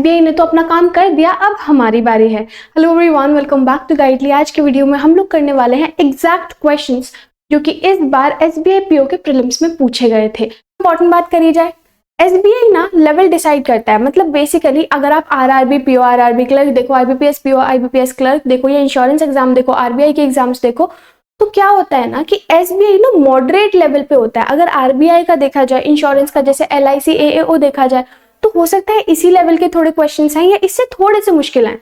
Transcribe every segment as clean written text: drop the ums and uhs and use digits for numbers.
SBI ने तो अपना काम कर दिया, अब हमारी बारी है। Hello everyone, welcome back to Guidely. आज के वीडियो में हम लोग करने वाले हैं एग्जैक्ट क्वेश्चंस जो कि इस बार एसबीआई पीओ के प्रीलिम्स में पूछे गए थे। इंपॉर्टेंट बात करी जाए, एसबीआई ना लेवल डिसाइड करता है। मतलब बेसिकली अगर आप आरआरबी पीओ, आरआरबी क्लर्क देखो, आईबीपीएस पीओ, आईबीपीएस क्लर्क देखो, या इंश्योरेंस एग्जाम देखो, आरबीआई के एग्जाम्स देखो, तो क्या होता है ना कि एसबीआई ना मॉडरेट लेवल पे होता है। अगर आरबीआई का देखा जाए, इंश्योरेंस का जैसे एलआईसी, एएओ देखा जाए, तो हो सकता है इसी लेवल के थोड़े क्वेश्चंस हैं या इससे थोड़े से मुश्किल हैं।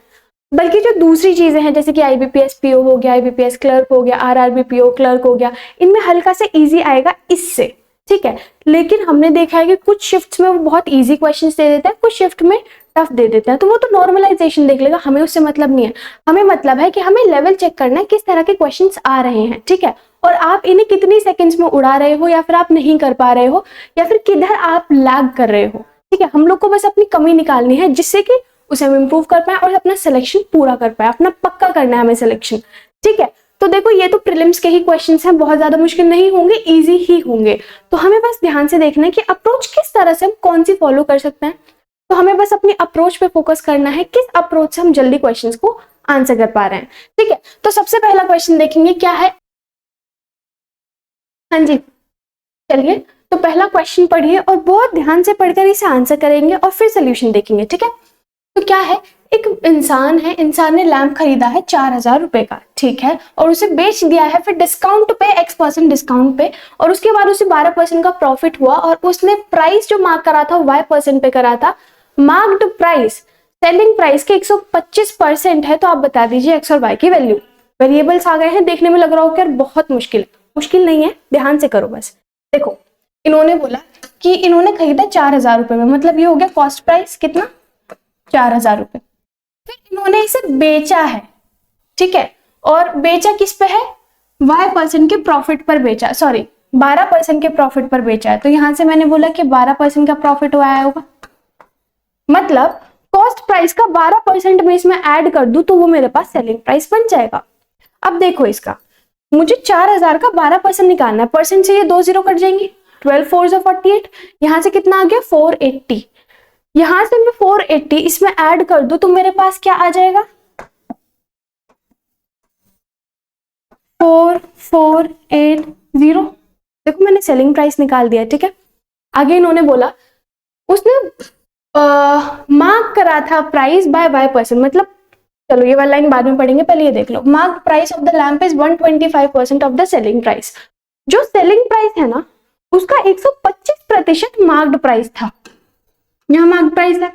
बल्कि जो दूसरी चीजें हैं जैसे कि आईबीपीएस पीओ हो गया, आईबीपीएस क्लर्क हो गया, आरआरबी पीओ क्लर्क हो गया, इनमें हल्का से इजी आएगा इससे, ठीक है। लेकिन हमने देखा है कि कुछ शिफ्ट्स में वो बहुत इजी क्वेश्चंस दे देता है, कुछ शिफ्ट में टफ दे देता है, तो वो तो नॉर्मलाइजेशन देख लेगा, हमें उससे मतलब नहीं है। हमें मतलब है कि हमें लेवल चेक करना है किस तरह के क्वेश्चंस आ रहे हैं, ठीक है, और आप इन्हें कितनी सेकंड्स में उड़ा रहे हो, या फिर आप नहीं कर पा रहे हो, या फिर किधर आप लैग कर रहे हो, ठीक है। हम लोग को बस अपनी कमी निकालनी है जिससे कि उसे हम इंप्रूव कर पाए और अपना सिलेक्शन पूरा कर पाए, अपना पक्का करना है हमें सिलेक्शन, ठीक है। तो देखो ये तो प्रीलिम्स के ही क्वेश्चंस हैं, बहुत ज्यादा मुश्किल नहीं होंगे, इजी ही होंगे। तो हमें बस ध्यान से देखना है कि अप्रोच किस तरह से हम कौन सी फॉलो कर सकते हैं। तो हमें बस अपनी अप्रोच पे फोकस करना है, किस अप्रोच से हम जल्दी क्वेश्चंस को आंसर कर पा रहे हैं, ठीक है। तो सबसे पहला क्वेश्चन देखेंगे क्या है। हाँ जी, चलिए तो पहला क्वेश्चन पढ़िए और बहुत ध्यान से पढ़कर इसे आंसर करेंगे और फिर सोल्यूशन देखेंगे, ठीक है। तो क्या है, एक इंसान है, इंसान ने लैंप खरीदा है 4000 रुपए का, ठीक है, और उसे बेच दिया है फिर डिस्काउंट पे, X% डिस्काउंट पे, और उसके बाद उसे 12% का प्रॉफिट हुआ, और उसने प्राइस जो मार्क करा था Y% पे करा था। मार्क्ड प्राइस सेलिंग प्राइस के 125% है, तो आप बता दीजिए X और Y की वैल्यू। वेरिएबल्स आ गए हैं, देखने में लग रहा हो कि यार बहुत मुश्किल नहीं है, ध्यान से करो बस। देखो इन्होंने बोला कि इन्होंने खरीदा 4000 रुपए में, मतलब ये हो गया कॉस्ट प्राइस कितना, 4000 रुपए। फिर इन्होंने इसे बेचा है, ठीक है, और बेचा किस पे है, Y% के प्रॉफिट पर बेचा, सॉरी 12% के प्रॉफिट पर बेचा है। तो यहां से मैंने बोला कि 12% का प्रॉफिट हुआ होगा, मतलब कॉस्ट प्राइस का 12% में इसमें ऐड कर दूं तो वो मेरे पास सेलिंग प्राइस बन जाएगा। अब देखो इसका, मुझे 4000 का 12% निकालना है, परसेंट से ये 2 0 कट जाएंगे, 12 4 48, यहां से कितना आ गया 480, यहां से मैं 480 इसमें ऐड कर दूं तो मेरे पास क्या आ जाएगा 4480। देखो मैंने सेलिंग प्राइस निकाल दिया, ठीक है। आगे इन्होंने बोला उसने मार्क करा था प्राइस बाय Y%, मतलब चलो ये वाला लाइन बाद में पढ़ेंगे, पहले ये देख लो। Mark price of the lamp is 125% of the selling price. जो सेलिंग प्राइस है ना उसका 125% मार्क्ड प्राइस था, यहाँ मार्क्ड प्राइस है।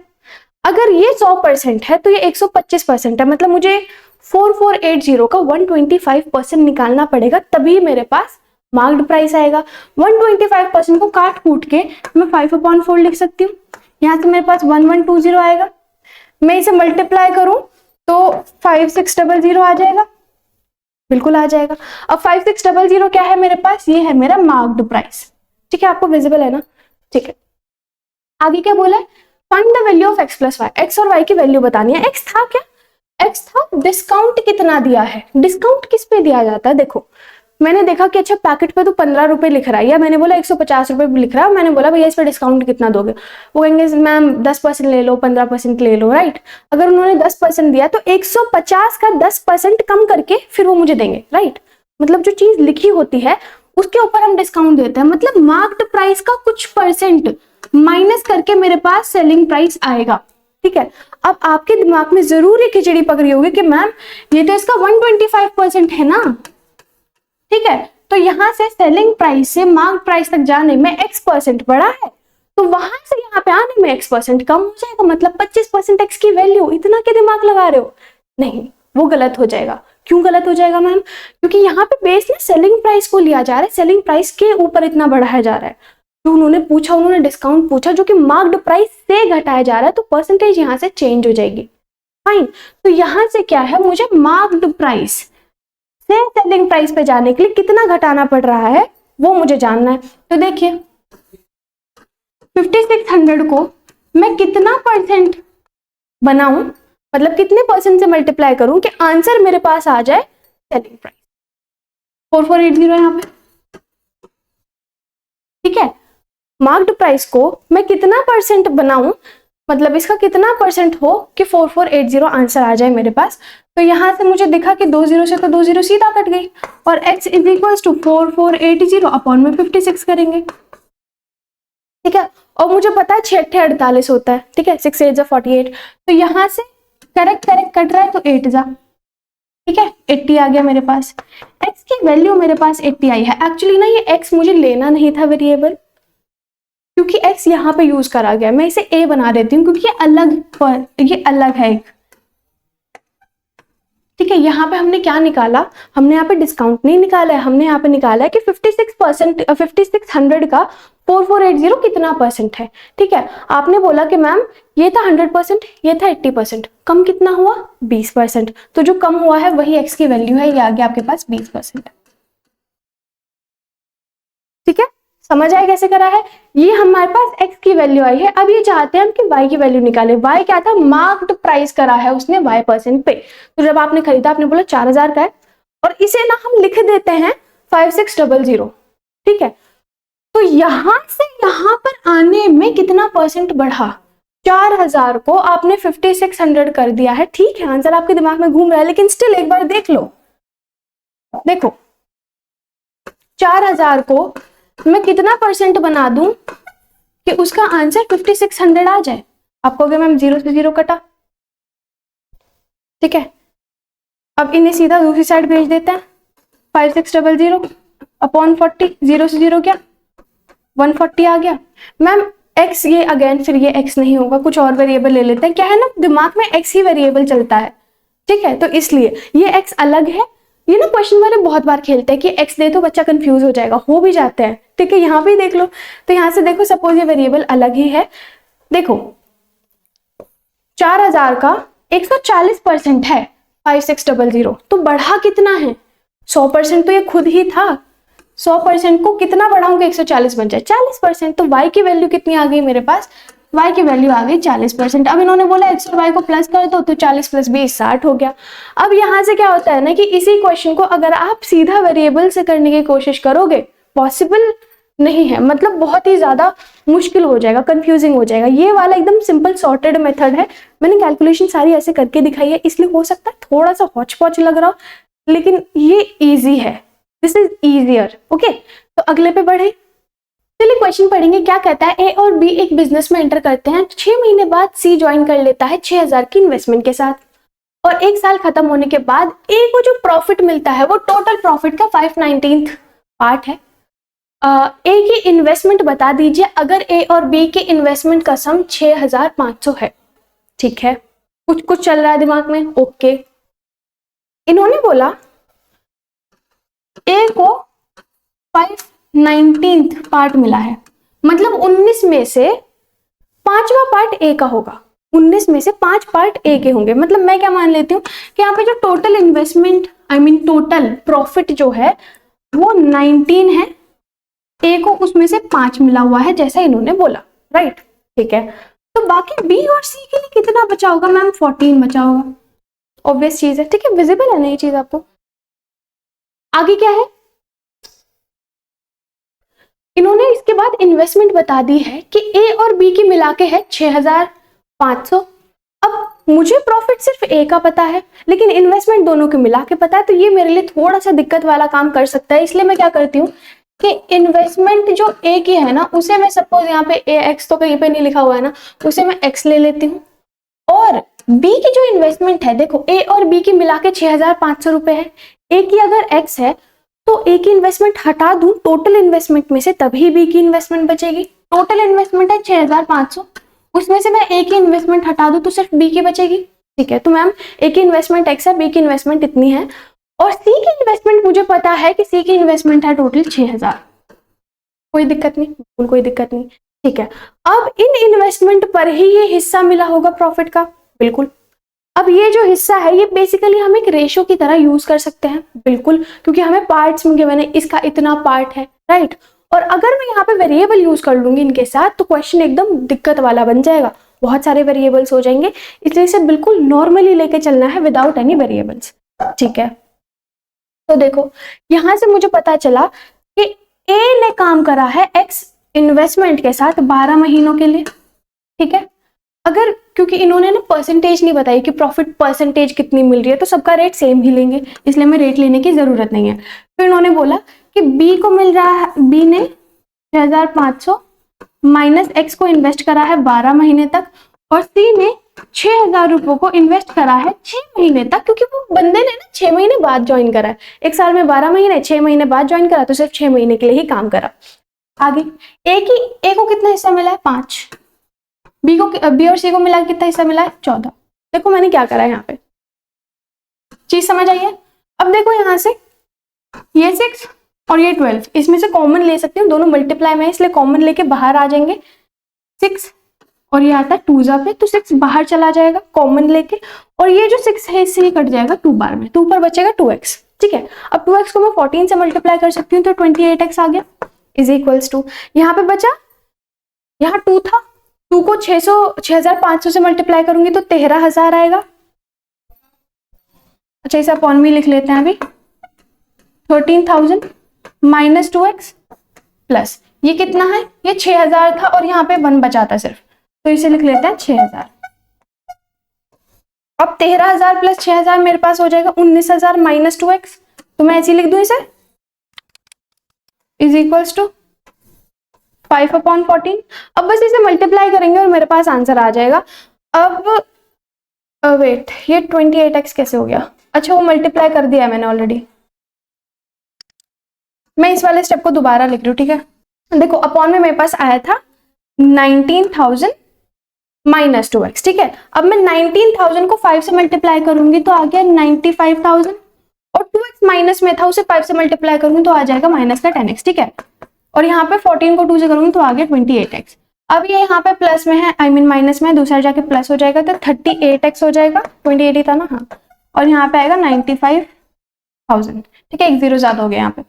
अगर ये 100% है तो ये 125% है, मतलब मुझे 4480 का 125% निकालना पड़ेगा, तभी मेरे पास मार्क्ड प्राइस आएगा। 125% को काट कूट के मैं 5/4 लिख सकती हूँ, यहाँ से मेरे पास 1120 आएगा। मैं इसे मल्टीप्लाई करूं तो 5600 आ जाएगा, बिल्कुल आ जाएगा। अब 5600 क्या है मेरे पास, ये है मेरा मार्क्ड प्राइस, ठीक है, आपको विजिबल है ना, ठीक है। आगे क्या बोला है, find the value of X + Y, X और Y की वैल्यू बतानी है। X था क्या, X था डिस्काउंट कितना दिया है, डिस्काउंट किस पे दिया जाता है। देखो मैंने देखा कि अच्छा पैकेट पे तो 15 रुपए लिख रहा है, या मैंने बोला 150 रुपए लिख रहा है, मैंने बोला भैया इस पे डिस्काउंट कितना दोगे, वो कहेंगे मैम 10% ले लो, 15% ले लो, राइट। अगर उन्होंने 10% दिया तो 150 का 10% कम करके फिर वो मुझे देंगे, राइट। मतलब जो चीज लिखी होती है उसके ऊपर हम डिस्काउंट देते हैं, मतलब मार्क्ड प्राइस का कुछ परसेंट माइनस करके मेरे पास सेलिंग प्राइस आएगा, ठीक है। अब आपके दिमाग में जरूर ये खिचड़ी पक रही होगी कि मैम ये तो इसका 125% है ना, ठीक है। तो यहां से सेलिंग प्राइस से मार्क प्राइस तक जाने में X% बढ़ा है, तो वहां से यहाँ पे आने में X% कम हो जाएगा, मतलब 25% X की वैल्यू, इतना के दिमाग लगा रहे हो, नहीं वो गलत हो जाएगा। क्यों गलत हो जाएगा मैम, क्योंकि यहाँ पे बेस ना सेलिंग प्राइस को लिया जा रहा है, सेलिंग प्राइस के ऊपर इतना बढ़ाया जा रहा है। तो उन्होंने पूछा, उन्होंने डिस्काउंट पूछा जो कि मार्क्ड प्राइस से घटाया जा रहा है, तो परसेंटेज यहाँ से चेंज हो जाएगी, फाइन। तो यहाँ से क्या है, मुझे मार्क्ड प्राइस से सेलिंग प्राइस पे जाने के लिए कितना घटाना पड़ रहा है वो मुझे जानना है। तो देखिए 5600 को मैं कितना परसेंट बनाऊं, मतलब कितने परसेंट से मल्टीप्लाई करूं कि आंसर मेरे पास आ जाए सेलिंग प्राइस 4480 यहाँ पे, ठीक है। मार्क्ड प्राइस को मैं कितना परसेंट बनाऊं मतलब इसका कितना परसेंट हो कि 4480 आंसर आ जाए मेरे पास। तो यहाँ से मुझे दिखा कि 20 से तो 20 सीधा कट गई, और x is equal to 4480 upon में 56 करेंगे, ठीक है। और मुझे पता है 6 8 48 होता है, ठीक है, 6 8 48, तो यहाँ से करेक्ट कट रहा है तो 8 जा, ठीक है, 80 आ गया मेरे पास। x की वैल्यू मेरे पास 80 आई है। एक्चुअली ना ये x मुझे लेना नहीं था वेरिएबल, क्योंकि x यहाँ पे यूज करा गया, मैं इसे a बना देती हूँ क्योंकि ये अलग है एक, ठीक है। यहाँ पे हमने क्या निकाला, हमने यहाँ पे डिस्काउंट नहीं निकाला है, हमने यहाँ पे निकाला है कि 5600 का 4480 कितना परसेंट है, ठीक है। आपने बोला कि मैम ये था 100%, ये था 80%, कम कितना हुआ 20%, तो जो कम हुआ है वही x की वैल्यू है, ये आ गया आपके पास 20%, ठीक है। समझ आए कैसे करा है, ये हमारे पास x की वैल्यू आई है। अब ये चाहते हैं हम कि y की वैल्यू निकाले। y क्या था, मार्क्ड प्राइस करा है उसने y% पे, तो जब आपने खरीदा आपने बोला 4000 का है, और इसे ना हम लिख देते हैं 5600, ठीक है। तो यहां से यहां पर आने में कितना परसेंट बढ़ा, 4000 को आपने 5600 कर दिया है, ठीक है। आंसर आपके दिमाग में घूम रहा है, लेकिन स्टिल एक बार देख लो, देखो 4000 को मैं कितना परसेंट बना दूं कि उसका आंसर 5600 आ जाए। आप कहोगे मैम 0 से 0 कटा, ठीक है। अब इन्हें सीधा दूसरी साइड भेज देते हैं, 5600 अपॉन 40, 0 से 0 क्या 140 आ गया। मैम x, ये अगेन फिर ये x नहीं होगा, कुछ और वेरिएबल ले लेते हैं, क्या है ना दिमाग में x ही वेरिएबल चलता है, ठीक है। तो इसलिए ये x अलग है। ये ना क्वेश्चन वाले बहुत बार खेलते हैं कि x दे तो बच्चा कंफ्यूज हो जाएगा, हो भी जाते हैं, ठीक है। यहाँ भी देख लो, तो यहाँ से देखो सपोज ये वेरिएबल अलग ही है, देखो 4000 का 140% है 5600, तो बढ़ा कितना है 100%, तो ये खुद ही था। 100% को कितना बढ़ाऊंगा 140 बन जाए 40%, तो y की वैल्यू कितनी आ गई मेरे पास, y की वैल्यू आ गई 40%। अब इन्होंने बोला x और y को प्लस कर दो, तो 40 + 20 60 हो गया। अब यहां से क्या होता है ना कि इसी क्वेश्चन को अगर आप सीधा वेरिएबल से करने की कोशिश करोगे, पॉसिबल नहीं है, मतलब बहुत ही ज्यादा मुश्किल हो जाएगा, कंफ्यूजिंग हो जाएगा। ये वाला एकदम सिंपल सॉर्टेड मेथड है, मैंने कैलकुलेशन सारी ऐसे करके दिखाई है, इसलिए हो सकता है थोड़ा सा हौच पौच लग रहा हो, लेकिन ये इजी है, दिस इज इजियर, ओके। तो अगले पे बढ़े, चलिए क्वेश्चन पढ़ेंगे। क्या कहता है, ए और बी एक बिजनेस में एंटर करते हैं, 6 महीने बाद सी ज्वाइन कर लेता है 6000 की इन्वेस्टमेंट के साथ, और 1 साल खत्म होने के बाद ए को जो प्रॉफिट मिलता है वो टोटल प्रॉफिट का 5/19 पार्ट है। ए की इन्वेस्टमेंट बता दीजिए अगर ए और बी की इन्वेस्टमेंट का सम 6500 है, ठीक है। कुछ चल रहा है दिमाग में, ओके। इन्होंने बोला ए को 5/19 पार्ट मिला है, मतलब 19 में से 5वां पार्ट ए का होगा, 19 में से 5 पार्ट ए के होंगे। मतलब मैं क्या मान लेती हूँ कि यहाँ पे जो टोटल इन्वेस्टमेंट टोटल प्रॉफिट जो है वो 19 है, ए को उसमें से 5 मिला हुआ है जैसा इन्होंने बोला, राइट, ठीक है। तो बाकी बी और सी के लिए कितना बचा होगा मैम, 14 बचा होगा, ऑब्वियस चीज है, ठीक है, विजिबल है ना ये चीज आपको। आगे क्या है, इन्होंने इसके बाद इन्वेस्टमेंट बता दी है कि ए और बी की मिला के है 6500। अब मुझे प्रॉफिट सिर्फ ए का पता है, लेकिन इन्वेस्टमेंट दोनों के मिला के पता है, तो ये मेरे लिए थोड़ा सा दिक्कत वाला काम कर सकता है। इसलिए मैं क्या करती हूँ कि इन्वेस्टमेंट जो ए की है ना, उसे मैं सपोज यहाँ पे ए एक्स तो कहीं पे नहीं लिखा हुआ है ना, उसे मैं एक्स ले लेती हूँ, और बी की जो इन्वेस्टमेंट है, देखो ए और बी की मिला के 6500 रुपए है, ए की अगर एक्स है तो ए की इन्वेस्टमेंट हटा दूं टोटल इन्वेस्टमेंट में से, तभी बी की इन्वेस्टमेंट बचेगी। टोटल इन्वेस्टमेंट है 6500, उसमें से मैं ए की इन्वेस्टमेंट हटा दूं तो सिर्फ बी की बचेगी, ठीक है। तो मैम ए की इन्वेस्टमेंट एक्स है, बी की इन्वेस्टमेंट इतनी है, और सी की इन्वेस्टमेंट मुझे पता है कि सी की इन्वेस्टमेंट है टोटल 6000, कोई दिक्कत नहीं, बिल्कुल कोई दिक्कत नहीं, ठीक है। अब इन इन्वेस्टमेंट पर ही ये हिस्सा मिला होगा प्रॉफिट का, बिल्कुल। अब ये जो हिस्सा है ये बेसिकली हम एक रेशो की तरह यूज कर सकते हैं, बिल्कुल, क्योंकि हमें पार्ट्स में मैंने इसका इतना पार्ट है, राइट। और अगर मैं यहाँ पे वेरिएबल यूज कर लूंगी इनके साथ तो क्वेश्चन एकदम दिक्कत वाला बन जाएगा, बहुत सारे वेरिएबल्स हो जाएंगे, इसलिए इसे बिल्कुल नॉर्मली लेके चलना है विदाउट एनी वेरिएबल्स, ठीक है। तो देखो यहां से मुझे पता चला कि ए ने काम करा है एक्स इन्वेस्टमेंट के साथ 12 महीनों के लिए, ठीक है। अगर क्योंकि इन्होंने ना परसेंटेज नहीं बताई कि प्रॉफिट परसेंटेज कितनी मिल रही है, तो सबका रेट सेम ही लेंगे, इसलिए हमें रेट लेने की जरूरत नहीं है। फिर इन्होंने बोला कि बी को मिल रहा है, बी ने 6500 माइनस एक्स को इन्वेस्ट करा है 12 महीने तक, और सी ने 6000 रुपये को इन्वेस्ट करा है 6 महीने तक, क्योंकि वो बंदे ने ना 6 महीने बाद ज्वाइन करा है, एक साल में 12 महीने, 6 महीने बाद ज्वाइन करा, तो सिर्फ 6 महीने के लिए ही काम करा। आगे ए को कितना हिस्सा मिला है 5, बी और सी को मिला कितना हिस्सा मिला है 14। देखो मैंने क्या करा है यहाँ पे, चीज समझ आई है। अब देखो यहाँ से ये 6 और ये 12, इसमें से कॉमन ले सकते हैं, दोनों मल्टीप्लाई में है इसलिए कॉमन लेके बाहर आ जाएंगे। 6 और ये आता है 2 जा पे, तो 6 बाहर चला जाएगा कॉमन लेके, और ये जो 6 है इससे ही कट जाएगा 2 बार में, 2 पर बचेगा 2x। ठीक है, अब 2x को मैं 14 से मल्टीप्लाई कर सकती हूँ, तो 28x आ गया, इज इक्वल्स टू, यहाँ पे बचा, यहाँ 2 था, 2 को 6500 से मल्टीप्लाई करूंगी तो 13000 आएगा। अच्छा इसे अपॉन में लिख लेते हैं अभी, 13000 माइनस 2x प्लस ये कितना है, ये 6000 था और यहाँ पे 1 बचा था सिर्फ, तो इसे लिख लेते हैं 6000। अब 13000 प्लस 6000 मेरे पास हो जाएगा 19000 माइनस 2x, तो मैं ऐसे लिख दूं इसे, इज इक्वल्स टू 5/14। अब बस इसे मल्टीप्लाई करेंगे और मेरे पास आंसर आ जाएगा। अब वेट, ये 28x कैसे हो गया, अच्छा वो मल्टीप्लाई कर दिया है मैंने ऑलरेडी, मैं इस वाले स्टेप को दोबारा लिख रही हूँ। ठीक है, देखो अपॉन में मेरे पास आया था 19000 माइनस 2x। ठीक है, अब मैं 19000 को 5 से मल्टीप्लाई करूंगी तो आ गया 95000, और 2x माइनस में था उसे 5 से मल्टीप्लाई करूंगी तो आ जाएगा माइनस का 10x। ठीक है, और यहाँ पे 14 को 2 से करूंगी तो आ गया 28x। अब ये यहाँ पे प्लस में है, आई मीन माइनस में है, दूसरा जाके प्लस हो जाएगा तो 38x हो जाएगा, 28 ही था ना, हाँ, और यहाँ पे आएगा 95000। ठीक है, एक जीरो ज्यादा हो गया यहाँ पे।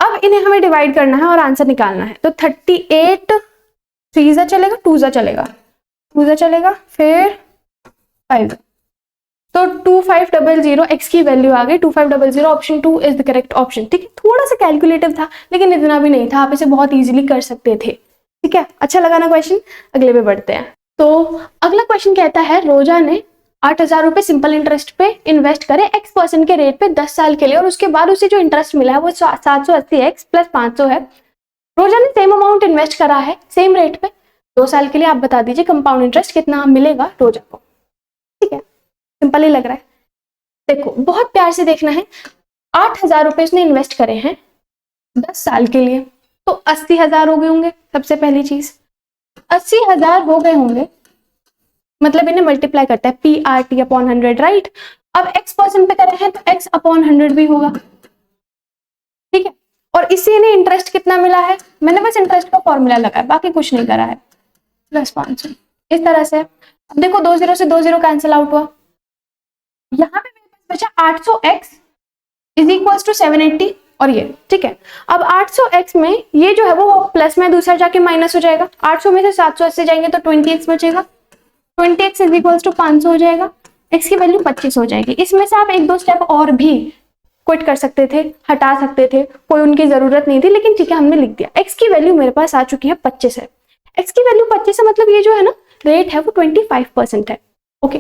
अब इन्हें हमें डिवाइड करना है और आंसर निकालना है, तो 38 3 जा चलेगा, 2 जा चलेगा, 2 जा चलेगा, फिर 5, तो 2500, x की वैल्यू आ गई 2500, option 2 is the correct option. ठीक है, थोड़ा सा कैलकुलेटिव था लेकिन इतना भी नहीं था, आप इसे बहुत इजीली कर सकते थे। ठीक है, अच्छा लगा ना क्वेश्चन, अगले पे बढ़ते हैं। तो अगला क्वेश्चन कहता है, रोजा ने 8000 रुपए सिंपल इंटरेस्ट पे इन्वेस्ट करे x% के रेट पे 10 साल के लिए, और उसके बाद उसे जो इंटरेस्ट मिला है वो 780x प्लस 500 है। रोजा ने सेम अमाउंट इन्वेस्ट करा है सेम रेट पे 2 साल के लिए, आप बता दीजिए कंपाउंड इंटरेस्ट कितना मिलेगा रोजा को। ठीक है, सिंपल ही लग रहा है। देखो बहुत प्यार से देखना है, 8000 रुपए उसने इन्वेस्ट करे हैं 10 साल के लिए, तो 80000 हो गए होंगे। सबसे पहली चीज 80000 हो गए होंगे, मतलब इन्हें मल्टीप्लाई करता है PRT अपॉन 100, राइट। अब x% पे करे हैं तो x अपॉन 100 भी होगा। ठीक है, और इसी ने इंटरेस्ट कितना मिला है, मैंने बस इंटरेस्ट का फॉर्मूला लगाया, बाकी कुछ नहीं करा है, प्लस 500 इस तरह से। अब देखो 2 0 से 2 0 कैंसिल आउट हुआ, यहाँ पे मेरे पास बचा 800x इज इक्वल टू 780, और ये ठीक है। अब 800x में ये जो है वो प्लस में दूसरा जाके माइनस हो जाएगा, 800 में से 780 जाएंगे तो 20x बचेगा, 20x इज इक्वल टू 500 हो जाएगा, x की वैल्यू 25 हो जाएगी। इसमें से आप 1-2 स्टेप और भी क्विट कर सकते थे, हटा सकते थे, कोई उनकी जरूरत नहीं थी, लेकिन ठीक है हमने लिख दिया। x की वैल्यू मेरे पास आ चुकी है 25 है, x की वैल्यू 25 है, मतलब ये जो है ना रेट है वो 25% है। ओके,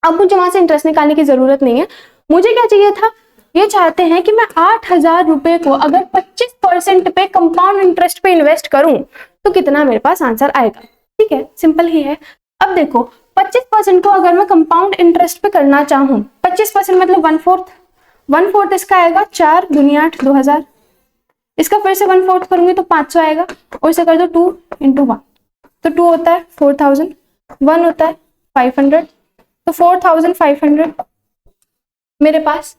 अब मुझे वहां से इंटरेस्ट निकालने की जरूरत नहीं है, मुझे क्या चाहिए था, ये चाहते हैं कि मैं 8000 रुपए को अगर 25% पे कंपाउंड इंटरेस्ट पे इन्वेस्ट करूं तो कितना मेरे पास आंसर आएगा। ठीक है, सिंपल ही है। अब देखो 25% को अगर मैं कंपाउंड इंटरेस्ट पे करना चाहूं, 25% मतलब 1/4 इसका आएगा 4 दूनी 8 2000, इसका फिर से 1/4 करूंगी तो 500 आएगा, और इसे कर दो 2 × 1 तो 2 होता है 4000, 1 होता है 500, तो 4500 मेरे पास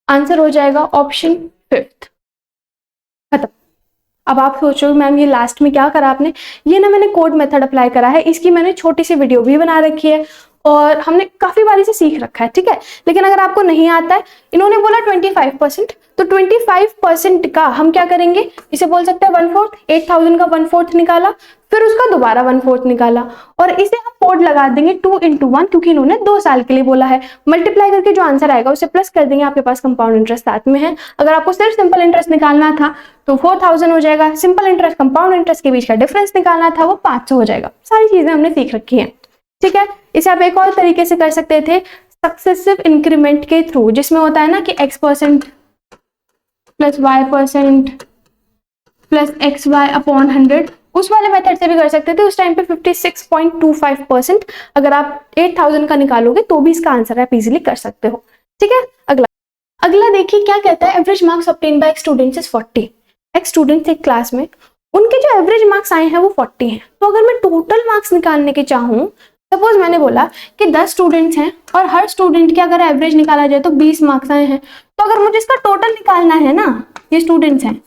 आंसर हो जाएगा ऑप्शन 5। खत्म। अब आप सोचो मैम ये लास्ट में क्या करा आपने, ये ना मैंने कोड मेथड अप्लाई करा है, इसकी मैंने छोटी सी वीडियो भी बना रखी है और हमने काफी बार इसे सीख रखा है, ठीक है। लेकिन अगर आपको नहीं आता है, इन्होंने बोला 25%, तो 25% का हम क्या करेंगे, इसे बोल सकते हैं 1/4। 8,000 का 1/4 निकाला, फिर उसका दोबारा 1/4 निकाला, और इसे हम मोड लगा देंगे 2 into 1, क्योंकि इन्होंने 2 साल के लिए बोला है। मल्टीप्लाई करके जो आंसर आएगा उसे प्लस कर देंगे, आपके पास कंपाउंड इंटरेस्ट साथ में है। अगर आपको सिर्फ सिंपल इंटरेस्ट निकालना था तो 4,000 हो जाएगा, सिंपल इंटरेस्ट कंपाउंड इंटरेस्ट के बीच का डिफरेंस निकालना था वो 500 हो जाएगा। सारी चीजें हमने सीख रखी हैं, ठीक है। इसे आप एक और तरीके से कर सकते थे, सक्सेसिव इंक्रीमेंट के थ्रू, जिसमें होता है ना कि x% plus y% plus xy upon 100, उस वाले मेथड से भी कर सकते थे। उस टाइम पे 56.25%, अगर आप 8,000 का निकालोगे तो भी इसका आंसर आप इजीली कर सकते हो, ठीक है। अगला देखिए क्या कहता है, average marks obtain bye students is 40। एक स्टूडेंट एक क्लास में, उनके जो एवरेज मार्क्स आए हैं वो 40 हैं। तो अगर मैं टोटल मार्क्स निकालने के चाहूँ, सपोज मैंने बोला कि 10 स्टूडेंट्स हैं और हर स्टूडेंट के अगर एवरेज निकाला जाए तो 20 मार्क्स आए हैं, तो अगर मुझे इसका टोटल निकालना है ना, ये स्टूडेंट्स हैं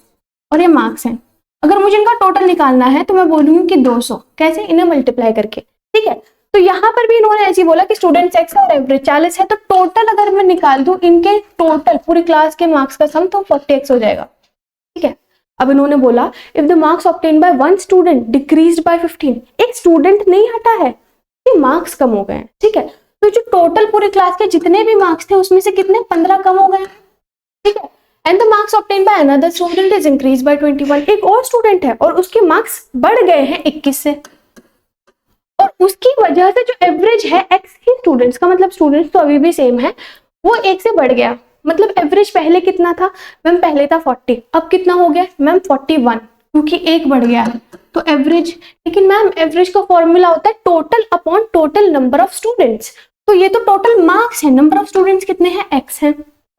और ये मार्क्स हैं, अगर मुझे इनका टोटल निकालना है तो मैं बोलूंगी कि 200, कैसे, इन्हें मल्टीप्लाई करके, ठीक है। तो यहाँ पर भी इन्होंने ऐसे बोला कि स्टूडेंट्स एक्स और एवरेज 40 है, तो टोटल अगर मैं निकाल दूं इनके टोटल पूरी क्लास के मार्क्स का सम, तो 40x हो जाएगा, ठीक है। अब इन्होंने बोला if the marks obtain by one student decreased bye 15, एक स्टूडेंट नहीं हटा है, ये मार्क्स कम हो गए हैं, ठीक है। तो जो टोटल पूरी क्लास के जितने भी मार्क्स थे उसमें से कितने 15 कम हो गए, ठीक है। And the marks obtain by another student is increase by 21, एक और स्टूडेंट है और उसके मार्क्स बढ़ गए हैं 21 से, और उसकी वजह से जो एवरेज है एक्स ही स्टूडेंट्स का, मतलब स्टूडेंट्स तो अभी भी सेम है, वो 1 से बढ़ गया। मतलब एवरेज पहले कितना था मैम, पहले था 40, अब कितना हो गया मैम 41, क्योंकि 1 बढ़ गया है तो एवरेज। लेकिन मैम एवरेज का फॉर्मूला होता है total upon total number of students, तो ये तो टोटल मार्क्स है, नंबर ऑफ स्टूडेंट्स कितने हैं, एक्स है,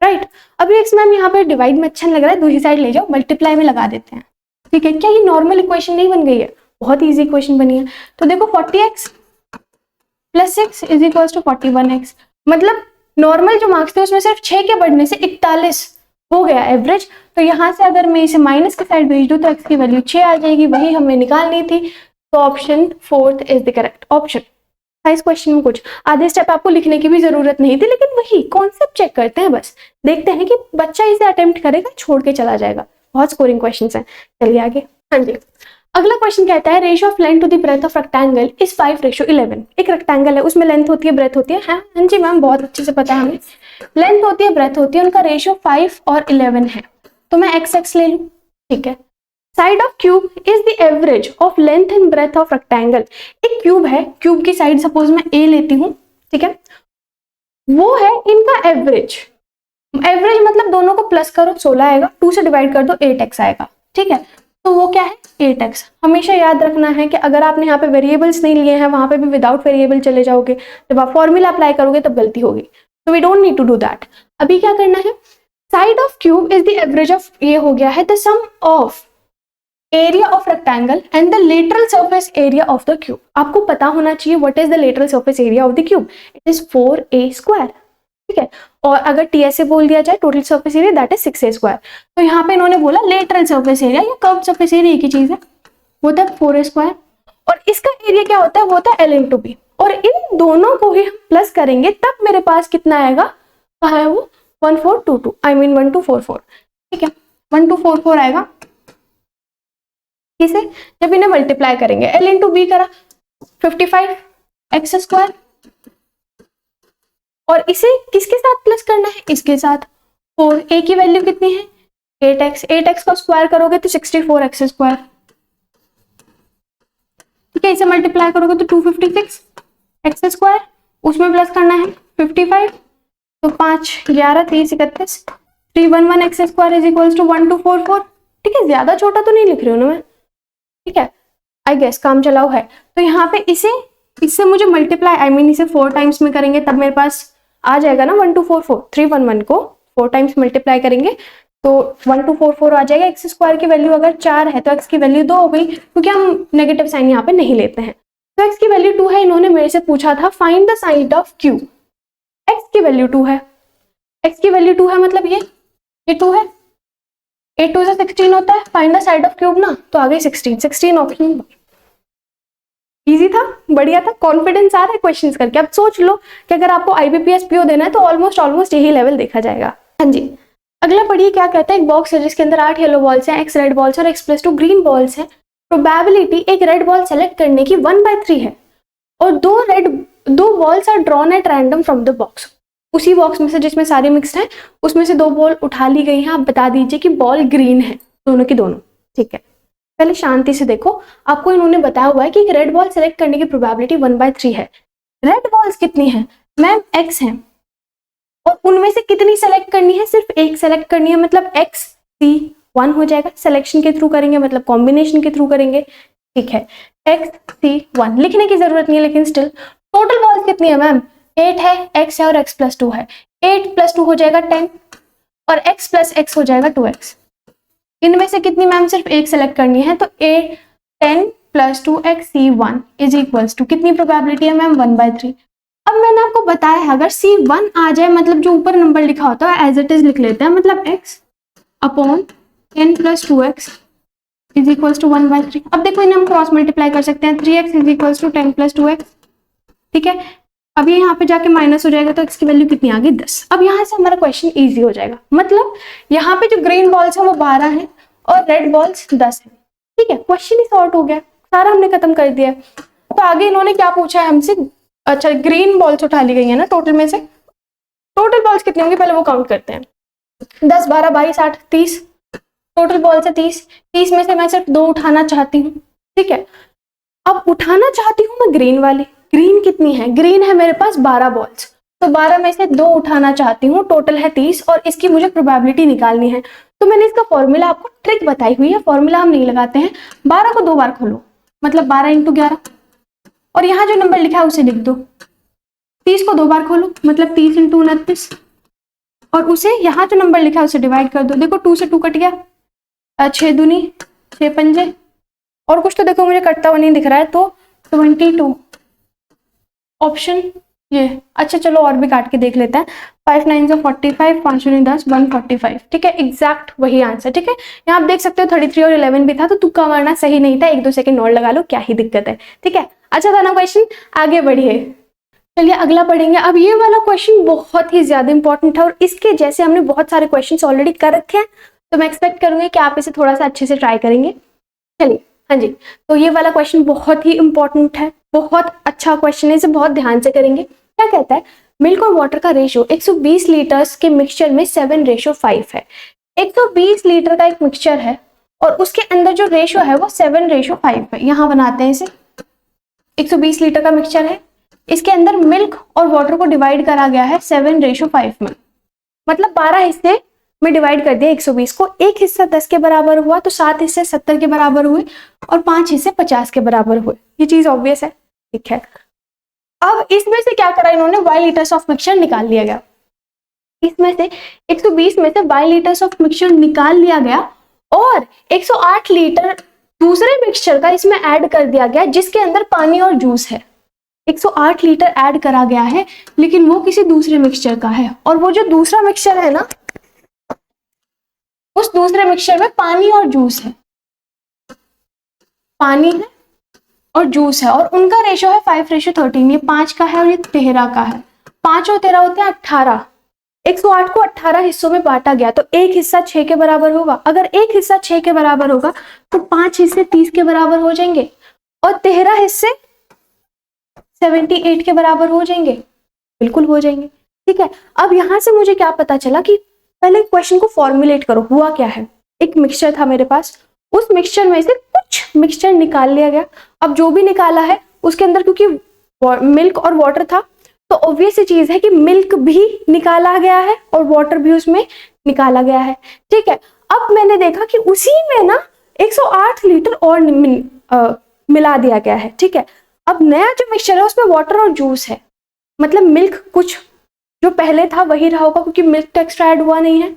राइट। अभी एक्स मैम यहाँ पे डिवाइड में अच्छा नहीं लग रहा है, दूसरी साइड ले जाओ, मल्टीप्लाई में लगा देते हैं, ठीक है। क्या ये नॉर्मल इक्वेशन नहीं बन गई है, बहुत इजी इक्वेशन बनी है। तो देखो 40x plus 6 is equal to 41x, मतलब नॉर्मल जो मार्क्स थे उसमें सिर्फ 6 के बढ़ने से 41 हो गया एवरेज। तो यहाँ से अगर मैं इसे माइनस के साइड भेज दूं तो x की वैल्यू 6 आ जाएगी, वही हमें निकालनी थी। तो option 4 is the correct option. इस क्वेश्चन में कुछ आधे स्टेप आपको लिखने की भी जरूरत नहीं थी, लेकिन वही कॉन्सेप्ट चेक करते हैं, बस देखते हैं कि बच्चा इसे अटेम्प्ट करेगा छोड़ के चला जाएगा। बहुत स्कोरिंग क्वेश्चन है, चलिए आगे। हाँ जी, अगला क्वेश्चन कहता है ratio of length to the breadth of rectangle is 5:11। एक रेक्टेंगल है, उसमें लेंथ होती है ब्रेथ होती है, हाँ जी मैम बहुत अच्छे से पता है हमें, लेंथ होती है ब्रेथ होती है, उनका रेशियो 5 और 11 है। तो मैं x ले लूं, ठीक है। Side of cube is the average of length and breadth of rectangle. एक क्यूब है, क्यूब की साइड सपोज मैं a लेती हूँ, ठीक है, वो है इनका एवरेज। एवरेज मतलब दोनों को प्लस करो 16 आएगा, 2 से डिवाइड कर दो 8x आएगा, ठीक है। तो वो क्या है 8x। हमेशा याद रखना है कि अगर आपने यहाँ पे वेरिएबल्स नहीं लिए हैं, वहां पे भी विदाउट वेरिएबल चले जाओगे, जब आप फॉर्मूला अप्लाई करोगे तब गलती होगी। तो we don't need to do that. अभी क्या करना है, side of cube is the average of, ये हो गया है the sum of area of rectangle and the lateral surface area of the cube. आपको पता होना चाहिए what is the lateral surface area of the cube, it is 4a², ठीक है। और अगर टीएस से बोल दिया जाए total surface area that is 6a²। तो यहाँ पे इन्होंने बोला लेटरल सरफेस एरिया या कर्व सरफेस एरिया एक ही चीज है, वो होता है 4a², और इसका एरिया क्या होता है, वो होता है l into b, और इन दोनों को ही हम प्लस करेंगे तब मेरे पास कितना आएगा, कहाँ है वो 1422, आई मीन 1244, ठीक है 1244 आएगा। किसे, जब इन्हें मल्टीप्लाई करेंगे, l into b करा 55x², और इसे किसके साथ प्लस करना है, इसके साथ। 4a की वैल्यू कितनी है 8x, 8x का स्क्वायर करोगे तो 64x², ठीक है। इसे मल्टीप्लाई करोगे तो 256x², उसमें प्लस करना है 55, तो 5 11 30 31, 311x² इज इक्वल्स टू 1244, ठीक है। ज्यादा छोटा तो नहीं लिख रही हूँ ना मैं, ठीक है, आई गेस काम चलाओ है। तो यहाँ पे इससे मुझे मल्टीप्लाई, आई मीन इसे 4 टाइम्स में करेंगे तब मेरे पास आ जाएगा ना 1244, 311 को 4 टाइम्स मल्टीप्लाई करेंगे तो 1244 आ जाएगा। x² की वैल्यू अगर 4 है तो x की वैल्यू 2 हो गई, क्योंकि हम नेगेटिव साइन यहाँ पे नहीं लेते हैं। तो x की वैल्यू 2 है, इन्होंने मेरे से पूछा था find the side of cube, x की वैल्यू 2 है, x की वैल्यू 2 है मतलब ये 2 है, 8 2 से 16 होता है, find the side of cube ना, तो आ गई 16 ऑप्शन। इजी था, बढ़िया था, कॉन्फिडेंस आ रहा है क्वेश्चंस करके। अब सोच लो कि अगर आपको IBPS PO देना है तो ऑलमोस्ट यही लेवल देखा जाएगा। हाँ जी, अगला पढ़िए क्या कहता है। एक बॉक्स है जिसके अंदर 8 येलो बॉल्स हैं, X रेड बॉल्स और X+2 ग्रीन बॉल्स हैं। प्रोबेबिलिटी एक रेड बॉल सेलेक्ट करने की 1/3 है और दो balls are drawn at random from the box. उसी बॉक्स में से जिसमें सारे मिक्स्ड हैं उसमें से 2 बॉल उठा ली गई हैं। आप बता दीजिए कि बॉल ग्रीन है दोनों की दोनों। ठीक है, पहले शांति से देखो, आपको इन्होंने बताया हुआ है कि एक रेड बॉल सेलेक्ट करने की प्रोबेबिलिटी 1/3 है। रेड बॉल्स कितनी है मैम? X है, और उनमें से कितनी सेलेक्ट करनी है? सिर्फ एक सेलेक्ट करनी है, मतलब XC1 हो जाएगा। सिलेक्शन के थ्रू करेंगे मतलब कॉम्बिनेशन के थ्रू करेंगे। ठीक है, XC1 लिखने की जरूरत नहीं है, लेकिन स्टिल टोटल बॉल्स कितनी है मैम? 8 है, X है और X+2 है। 8+2 हो जाएगा 10 और X+X हो जाएगा 2X। इनमें से कितनी मैम? सिर्फ एक सेलेक्ट करनी है, तो 10 + 2XC1 = कितनी प्रोबेबिलिटी है मैम? 1/3। अब मैंने आपको बताया है अगर C1 आ जाए मतलब जो ऊपर नंबर लिखा होता है एज इट इज लिख लेते हैं, मतलब X/10 + 2X = 1/3। अब देखो इन्हें हम क्रॉस मल्टीप्लाई कर सकते हैं, 3X = 10 + 2X। ठीक है, अब ये यहाँ पे जाके माइनस हो जाएगा तो X की वैल्यू कितनी आ गई? 10। अब यहाँ से हमारा क्वेश्चन इजी हो जाएगा, मतलब यहाँ पे जो ग्रीन बॉल्स है वो 12 है और रेड बॉल्स 10 है। ठीक है, क्वेश्चन ही सॉर्ट हो गया, सारा हमने खत्म कर दिया। तो आगे इन्होंने क्या पूछा है हमसे? अच्छा, ग्रीन बॉल्स उठा ली गई है ना टोटल में से। टोटल बॉल्स कितनी होंगी पहले वो काउंट करते हैं। 10, 12, 22, 8, 30। टोटल बॉल्स है 30। 30 में से मैं सिर्फ 2 उठाना चाहती हूँ। ठीक है, अब उठाना चाहती हूँ मैं ग्रीन वाली। ग्रीन कितनी है? ग्रीन है मेरे पास 12 बॉल्स, तो 12 में से 2 उठाना चाहती हूँ, टोटल है 30 और इसकी मुझे प्रोबेबिलिटी निकालनी है। तो मैंने इसका फॉर्मूला आपको ट्रिक बताई हुई है, फॉर्मूला हम नहीं लगाते हैं। 12 को 2 बार खोलो मतलब 12 × 11 और यहाँ जो नंबर लिखा है उसे लिख दो। 30 को 2 बार खोलो मतलब 30 × 29 और उसे यहाँ जो नंबर लिखा है उसे डिवाइड कर दो। देखो 2 से 2 कट गया, 6 दूनी 6 पंजे, और कुछ तो देखो मुझे कटता हुआ नहीं दिख रहा है, तो 22 ऑप्शन ये। अच्छा चलो और भी काट के देख लेते हैं। 5 9 45, 5 दूनी 10, 145। ठीक है, एग्जैक्ट वही आंसर। ठीक है, यहाँ आप देख सकते हो 33 और 11 भी था, तो तुक्का मारना सही नहीं था, 1-2 सेकंड और लगा लो, क्या ही दिक्कत है। ठीक है, अच्छा था ना क्वेश्चन? आगे बढ़िए, चलिए अगला पढ़ेंगे। अब ये वाला क्वेश्चन बहुत ही ज्यादा इंपॉर्टेंट है और इसके जैसे हमने बहुत सारे क्वेश्चन ऑलरेडी कर रखे हैं, तो मैं एक्सपेक्ट करूंगी कि आप इसे थोड़ा सा अच्छे से ट्राई करेंगे। चलिए, हाँ जी, तो ये वाला क्वेश्चन बहुत ही इंपॉर्टेंट है, बहुत अच्छा क्वेश्चन है, इसे बहुत ध्यान से करेंगे। क्या कहता है? मिल्क और वाटर का रेशियो 120 लीटर्स के मिक्सचर में 7:5 है। 120 लीटर का एक मिक्सचर है और उसके अंदर जो रेशियो है वो 7:5 है। यहां बनाते हैं इसे। 120 लीटर का मिक्सचर है, इसके अंदर मिल्क और वाटर को डिवाइड करा गया है 7:5 में, मतलब 12 हिस्से में डिवाइड कर दिया 120 को। एक हिस्सा 10 के बराबर हुआ तो 7 हिस्से 70 के बराबर हुए और 5 हिस्से 50 के बराबर हुए। ये चीज ऑब्वियस है। ठीक है, अब इसमें से क्या करा इन्होंने? y लीटर्स ऑफ मिक्सचर निकाल लिया गया। इसमें से 120 में से y लीटर्स ऑफ मिक्सचर निकाल लिया गया और 108 लीटर दूसरे मिक्सचर का इसमें ऐड कर दिया गया जिसके अंदर पानी और जूस है। 108 लीटर ऐड करा गया है लेकिन वो किसी दूसरे मिक्सचर का है, और वो जो दूसरा मिक्सचर है ना, उस दूसरे मिक्सचर में पानी और जूस है। पानी है और जूस है और उनका रेशियो है 5:13। ये 5 का है और ये 13 का है। 5 और 13 होते हैं 18। 108 को 18 हिस्सों में बांटा गया तो एक हिस्सा 6 के बराबर होगा। अगर एक हिस्सा 6 के बराबर होगा तो 5 हिस्से 30 के बराबर हो जाएंगे और 13 हिस्से 78 के बराबर हो जाएंगे। बिल्कुल हो जाएंगे। ठीक है, अब यहां से मुझे क्या पता चला कि पहले क्वेश्चन को फॉर्मुलेट करो। हुआ क्या है? एक मिक्सचर था मेरे पास, उस मिक्सचर में से कुछ मिक्सचर निकाल लिया गया। अब जो भी निकाला है उसके अंदर क्योंकि मिल्क और वाटर था तो ऑब्वियस सी चीज है कि मिल्क भी निकाला गया है और वाटर भी उसमें निकाला गया है। ठीक है, अब मैंने देखा कि उसी में ना 108 लीटर और मिला दिया गया है। ठीक है, अब नया जो मिक्सचर है उसमें वाटर और जूस है, मतलब मिल्क कुछ जो पहले था वही रहा होगा क्योंकि मिल्क तो एक्स्ट्रा ऐड हुआ नहीं है।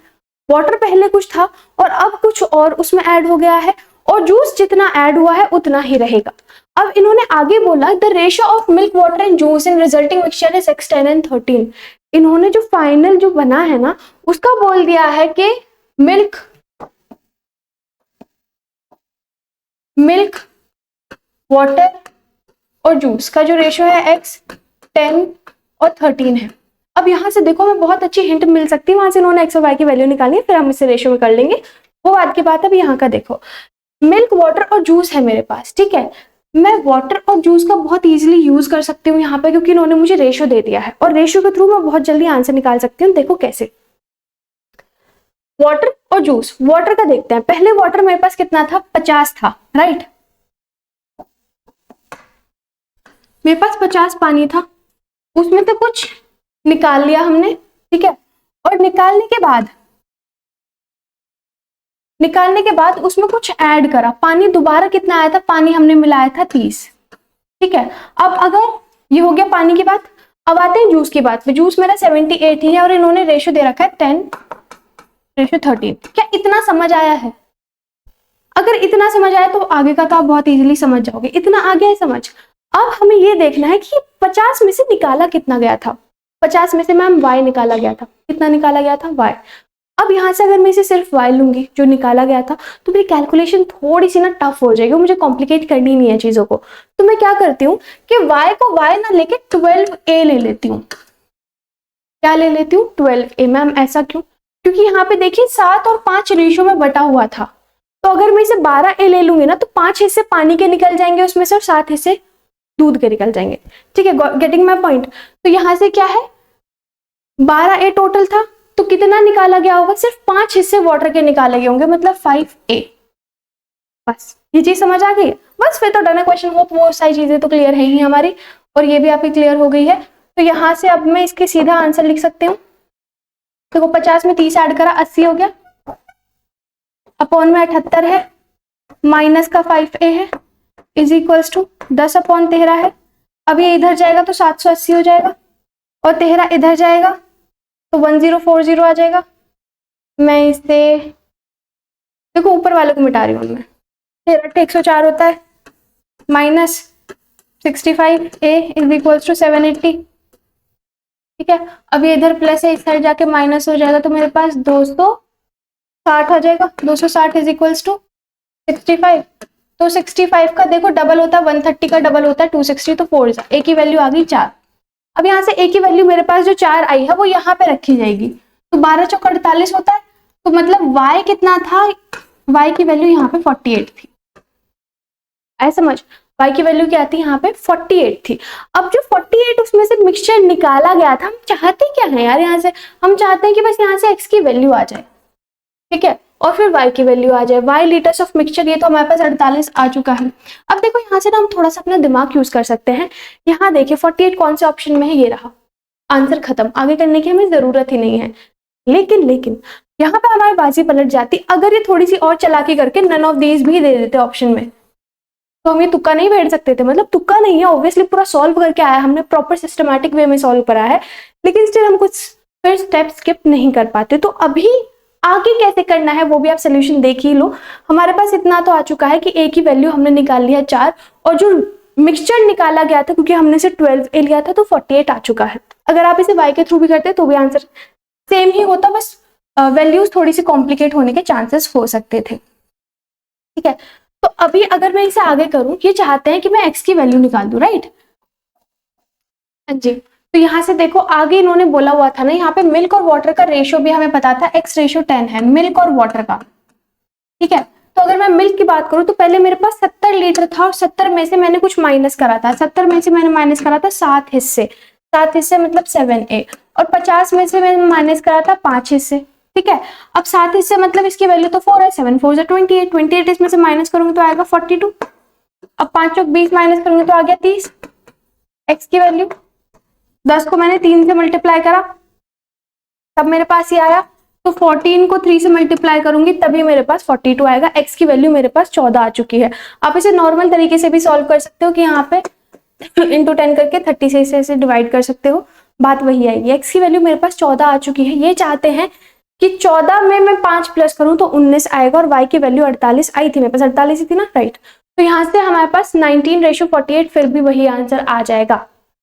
वाटर पहले कुछ था और अब कुछ और उसमें ऐड हो गया है और जूस जितना ऐड हुआ है उतना ही रहेगा। अब इन्होंने आगे बोला the ratio of milk water and juice in resulting mixture is 6, 10 and 13। इन्होंने जो फाइनल जो बना है ना उसका बोल दिया है कि मिल्क वाटर और जूस का जो रेशियो है x 10 और 13 है। अब यहाँ से देखो हमें बहुत अच्छी हिंट मिल सकती है, वहां से इन्होंने x और y की वैल्यू निकाली है, फिर हम इसे रेशियो में कर लेंगे, वो बात की बात है। अब यहाँ का देखो, मिल्क, वाटर और जूस है मेरे पास, ठीक है। मैं वाटर और जूस का बहुत इजीली यूज कर सकती हूँ यहाँ पे, क्योंकि इन्होंने मुझे रेशियो दे दिया है और रेशियो के थ्रू मैं बहुत जल्दी आंसर निकाल सकती हूँ। देखो कैसे, वाटर और जूस। वाटर का देखते हैं, पहले वाटर मेरे पास कितना था, 50 था, राइट। मेरे पास 50 पानी था, उसमें से कुछ निकाल लिया हमने, ठीक है। और निकालने के बाद उसमें कुछ ऐड करा, पानी दोबारा कितना आया था, पानी हमने मिलाया था 30, ठीक है। अब अगर ये हो गया पानी की बात, अब आते हैं जूस की बात। जूस मेरा 78 ही है और इन्होंने रेशियो दे रखा है 10:13। क्या इतना समझ आया है? अगर इतना समझ आया तो आगे का तो आप बहुत इजीली समझ जाओगे, इतना आ गया है समझ। अब हमें ये देखना है कि 50 में से निकाला कितना गया था। 50 में से मैम y निकाला गया था, कितना निकाला गया था, y। अब यहाँ से अगर मैं इसे सिर्फ y लूंगी जो निकाला गया था, तो मेरी कैलकुलेशन थोड़ी सी ना टफ हो जाएगी, मुझे कॉम्प्लिकेट करनी नहीं है चीजों को। तो मैं क्या करती हूँ कि y को y ना लेके 12a ले लेती हूँ। क्या ले लेती हूँ, 12a। मैम ऐसा क्यों? क्योंकि यहाँ पे देखिए 7 और 5 रेशियो में बटा हुआ था, तो अगर मैं इसे 12a ले लूंगी ना, तो 5 हिस्से पानी के निकल जाएंगे उसमें से और 7 हिस्से दूध के निकल जाएंगे, ठीक है। Getting my point. तो यहाँ से क्या है, 12a टोटल था, तो कितना निकाला गया होगा, सिर्फ 5 हिस्से वाटर के निकाले गए होंगे, मतलब 5a। बस ये चीज समझ आ गई, बस फिर तो डन है क्वेश्चन। होप वो सारी चीजें तो क्लियर है ही हमारी, और ये भी आपकी क्लियर हो गई है। तो यहाँ से अब मैं इसके सीधा आंसर लिख सकती हूँ। देखो 50 में 30 ऐड करा, 80 हो गया, अपॉन में 78 है, माइनस का 5a है, इज इक्वल्स टू 10/13 है। अब ये इधर जाएगा तो 780 हो जाएगा, और 13 इधर जाएगा तो 1040 आ जाएगा। मैं इसे देखो ऊपर वाले को मिटा रही हूँ मैं, 13 104 होता है, minus 65a is equals to 780, ठीक है। अब ये इधर प्लस है, इस साइड जाके माइनस हो जाएगा, तो मेरे पास 260 आ जाएगा। 260 इज इक्वल्स टू 65। तो 65 का देखो डबल होता है, 130 का डबल होता है 260, तो 4 a की वैल्यू आ गई 4। अब यहाँ से a की वैल्यू मेरे पास जो 4 आई है वो यहाँ पे रखी जाएगी, तो 12 चौका 48 होता है, तो मतलब y कितना था, y की वैल्यू यहाँ पे 48 थी। ऐसा समझ, y की वैल्यू क्या थी यहाँ पे, 48 थी। अब जो 48 उसमें से मिक्सचर निकाला गया था, हम चाहते क्या है यार, यहाँ से हम चाहते हैं कि बस यहाँ से x की वैल्यू आ जाए, ठीक है, और फिर y की वैल्यू आ जाए। y लीटर्स ऑफ मिक्सचर, ये तो हमारे पास 48 आ चुका है। अब देखो यहाँ से ना हम थोड़ा सा अपना दिमाग यूज कर सकते हैं। यहाँ देखिए 48 कौन से ऑप्शन में है, ये रहा, आंसर खत्म, आगे करने की हमें जरूरत ही नहीं है। लेकिन यहाँ पे हमारी बाजी पलट जाती अगर ये थोड़ी सी और चालाकी करके नन ऑफ दीज भी दे देते ऑप्शन में, तो हम ये तुक्का नहीं बैठ सकते थे। मतलब तुक्का नहीं है, ऑब्वियसली पूरा सॉल्व करके आया, हमने प्रॉपर सिस्टमैटिक वे में सॉल्व करा है, लेकिन स्टिल हम कुछ फिर स्टेप स्किप नहीं कर पाते। तो अभी आगे कैसे करना है वो भी आप सोल्यूशन देख ही लो। हमारे पास इतना तो आ चुका है कि a की वैल्यू हमने निकाल लिया 4, और जो मिक्सचर निकाला गया था क्योंकि हमने से 12a लिया था, तो 48 आ चुका है। अगर आप इसे y के थ्रू भी करते तो भी आंसर सेम ही होता, बस वैल्यूज थोड़ी सी कॉम्प्लिकेट होने के चांसेस हो सकते थे, ठीक है। तो अभी अगर मैं इसे आगे करूं, ये चाहते हैं कि मैं x की वैल्यू निकाल दूं, राइट, हाँ जी। तो यहाँ से देखो आगे इन्होंने बोला हुआ था ना, यहाँ पे मिल्क और वाटर का रेशियो भी हमें पता था, x/10 है मिल्क और वाटर का, ठीक है। तो अगर मैं मिल्क की बात करूं तो पहले मेरे पास 70 लीटर था, और 70 में से मैंने कुछ माइनस करा था, 70 में से मैंने माइनस करा था 7 हिस्से, 7 हिस्से मतलब 7a, और 50 में से मैंने माइनस करा था 5 हिस्से, ठीक है। अब 7 हिस्से मतलब इसकी वैल्यू तो 4 है, 7 4 28, 28 इसमें से माइनस करूंगी तो आएगा 42। अब 5 और 20 माइनस करूंगी तो आ गया 30। x की वैल्यू 10 को मैंने 3 से मल्टीप्लाई करा तब मेरे पास ये आया, तो 14 को 3 से मल्टीप्लाई करूंगी तभी मेरे पास 42 आएगा। x की वैल्यू मेरे पास 14 आ चुकी है। आप इसे नॉर्मल तरीके से भी सॉल्व कर सकते हो कि यहाँ पे इंटू 10 करके 30 से इसे डिवाइड कर सकते हो, बात वही आएगी। x की वैल्यू मेरे पास 14 आ चुकी है। ये चाहते हैं कि 14 में मैं 5 प्लस करूं तो 19 आएगा, और y की वैल्यू 48 आई थी, मेरे पास 48 ही थी ना, राइट। तो यहाँ से हमारे पास 19/48 फिर भी वही आंसर आ जाएगा,